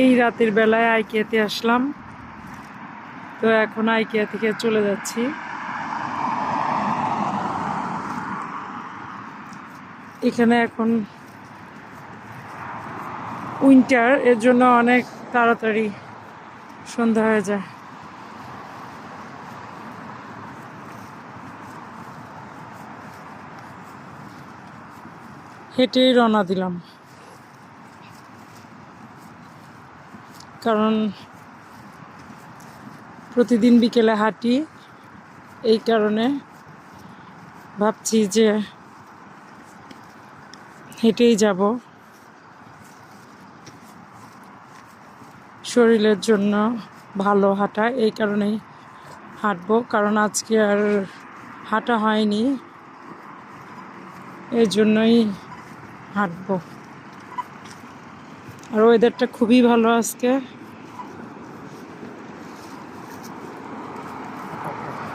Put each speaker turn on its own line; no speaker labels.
এই রাতের বেলায় আইকিয়াতে আসলাম, তো এখন আইকিয়া থেকে চলে যাচ্ছি। এখানে এখন উইন্টার, এর জন্য অনেক তাড়াতাড়ি সন্ধ্যা হয়ে যায়। হেঁটেই রওনা দিলাম, কারণ প্রতিদিন বিকেলে হাঁটি, এই কারণে ভাবছি যে হেঁটেই যাব। শরীরের জন্য ভালো হাঁটা, এই কারণেই হাঁটবো, কারণ আজকে আর হাঁটা হয়নি, এই জন্যই হাঁটবো। আর ওয়েদারটা খুবই ভালো আজকে।